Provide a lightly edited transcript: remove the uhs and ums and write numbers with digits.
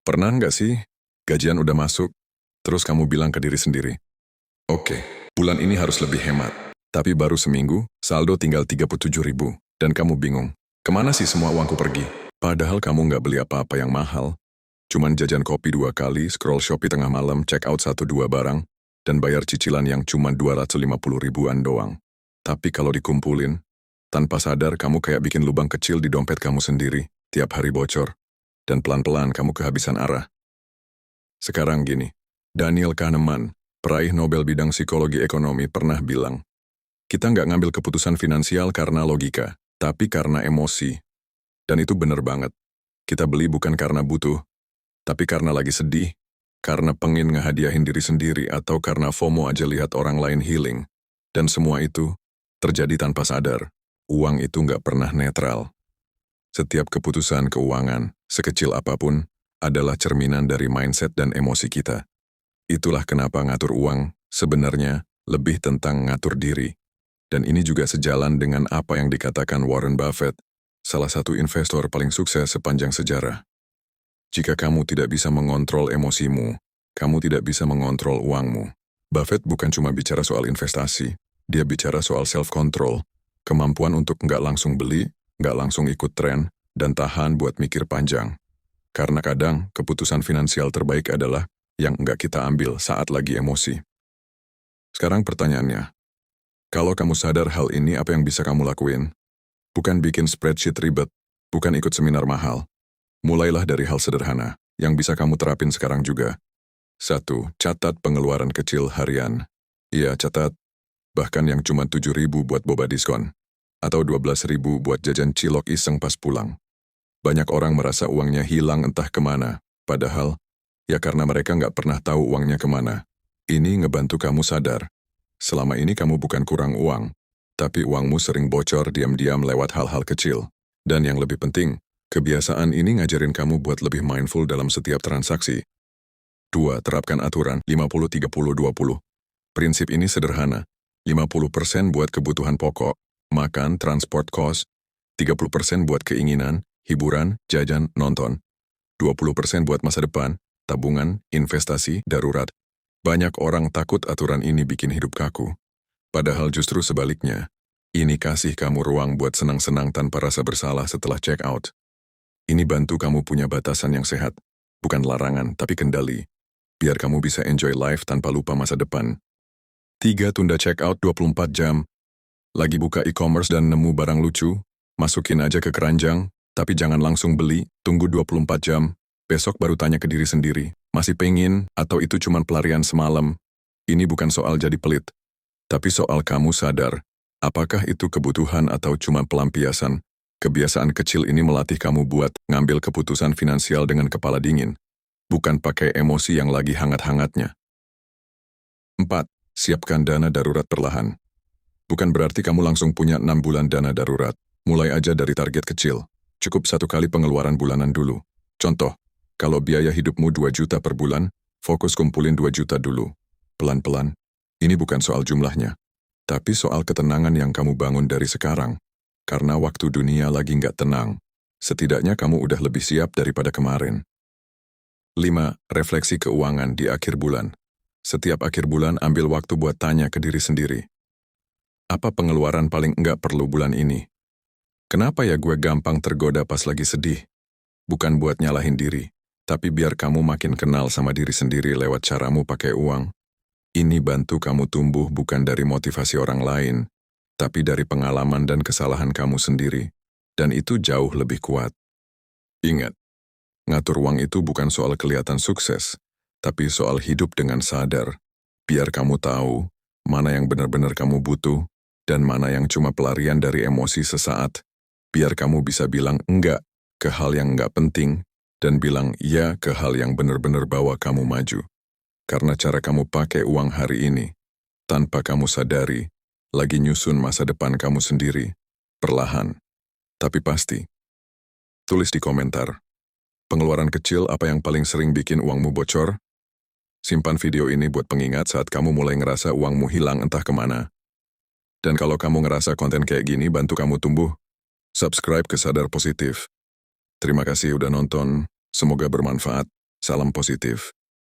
Pernah nggak sih, gajian udah masuk, terus kamu bilang ke diri sendiri, oke, bulan ini harus lebih hemat. Tapi baru seminggu, saldo tinggal 37.000, dan kamu bingung, kemana sih semua uangku pergi? Padahal kamu nggak beli apa-apa yang mahal, cuman jajan kopi 2 kali, scroll Shopee tengah malam, check out 1-2 barang, dan bayar cicilan yang cuma 250 ribuan doang. Tapi kalau dikumpulin, tanpa sadar kamu kayak bikin lubang kecil di dompet kamu sendiri, tiap hari bocor, dan pelan-pelan kamu kehabisan arah. Sekarang gini, Daniel Kahneman, peraih Nobel bidang psikologi ekonomi pernah bilang, kita nggak ngambil keputusan finansial karena logika, tapi karena emosi. Dan itu bener banget. Kita beli bukan karena butuh, tapi karena lagi sedih, karena pengen ngehadiahin diri sendiri, atau karena FOMO aja lihat orang lain healing. Dan semua itu terjadi tanpa sadar. Uang itu nggak pernah netral. Setiap keputusan keuangan, sekecil apapun, adalah cerminan dari mindset dan emosi kita. Itulah kenapa ngatur uang sebenarnya lebih tentang ngatur diri. Dan ini juga sejalan dengan apa yang dikatakan Warren Buffett, salah satu investor paling sukses sepanjang sejarah. Jika kamu tidak bisa mengontrol emosimu, kamu tidak bisa mengontrol uangmu. Buffett bukan cuma bicara soal investasi, dia bicara soal self-control, kemampuan untuk nggak langsung beli, nggak langsung ikut tren, dan tahan buat mikir panjang. Karena kadang keputusan finansial terbaik adalah yang nggak kita ambil saat lagi emosi. Sekarang pertanyaannya, kalau kamu sadar hal ini, apa yang bisa kamu lakuin? Bukan bikin spreadsheet ribet, bukan ikut seminar mahal. Mulailah dari hal sederhana, yang bisa kamu terapin sekarang juga. 1. Catat pengeluaran kecil harian. Iya, catat. Bahkan yang cuma 7.000 buat boba diskon. Atau 12.000 buat jajan cilok iseng pas pulang. Banyak orang merasa uangnya hilang entah kemana. Padahal, ya karena mereka nggak pernah tahu uangnya kemana. Ini ngebantu kamu sadar. Selama ini kamu bukan kurang uang, tapi uangmu sering bocor diam-diam lewat hal-hal kecil. Dan yang lebih penting, kebiasaan ini ngajarin kamu buat lebih mindful dalam setiap transaksi. 2. Terapkan aturan 50-30-20. Prinsip ini sederhana. 50% buat kebutuhan pokok, makan, transport cost. 30% buat keinginan, hiburan, jajan, nonton. 20% buat masa depan, tabungan, investasi, darurat. Banyak orang takut aturan ini bikin hidup kaku. Padahal justru sebaliknya, ini kasih kamu ruang buat senang-senang tanpa rasa bersalah setelah check out. Ini bantu kamu punya batasan yang sehat, bukan larangan tapi kendali, biar kamu bisa enjoy life tanpa lupa masa depan. 3. Tunda check out 24 jam. Lagi buka e-commerce dan nemu barang lucu, masukin aja ke keranjang, tapi jangan langsung beli, tunggu 24 jam. Besok baru tanya ke diri sendiri, masih pengen atau itu cuman pelarian semalam? Ini bukan soal jadi pelit, tapi soal kamu sadar, apakah itu kebutuhan atau cuma pelampiasan. Kebiasaan kecil ini melatih kamu buat ngambil keputusan finansial dengan kepala dingin, bukan pakai emosi yang lagi hangat-hangatnya. 4. Siapkan dana darurat perlahan. Bukan berarti kamu langsung punya 6 bulan dana darurat. Mulai aja dari target kecil. Cukup 1 kali pengeluaran bulanan dulu. Contoh, kalau biaya hidupmu 2 juta per bulan, fokus kumpulin 2 juta dulu. Pelan-pelan. Ini bukan soal jumlahnya, tapi soal ketenangan yang kamu bangun dari sekarang. Karena waktu dunia lagi nggak tenang, setidaknya kamu udah lebih siap daripada kemarin. 5. Refleksi keuangan di akhir bulan. Setiap akhir bulan ambil waktu buat tanya ke diri sendiri. Apa pengeluaran paling nggak perlu bulan ini? Kenapa ya gue gampang tergoda pas lagi sedih? Bukan buat nyalahin diri, tapi biar kamu makin kenal sama diri sendiri lewat caramu pakai uang. Ini bantu kamu tumbuh bukan dari motivasi orang lain, tapi dari pengalaman dan kesalahan kamu sendiri. Dan itu jauh lebih kuat. Ingat, ngatur uang itu bukan soal kelihatan sukses, tapi soal hidup dengan sadar. Biar kamu tahu mana yang benar-benar kamu butuh, dan mana yang cuma pelarian dari emosi sesaat. Biar kamu bisa bilang enggak ke hal yang enggak penting, dan bilang ya ke hal yang benar-benar bawa kamu maju. Karena cara kamu pakai uang hari ini, tanpa kamu sadari, lagi nyusun masa depan kamu sendiri, perlahan, tapi pasti. Tulis di komentar, pengeluaran kecil apa yang paling sering bikin uangmu bocor? Simpan video ini buat pengingat saat kamu mulai ngerasa uangmu hilang entah kemana. Dan kalau kamu ngerasa konten kayak gini bantu kamu tumbuh, subscribe ke Sadar Positif. Terima kasih udah nonton, semoga bermanfaat. Salam positif.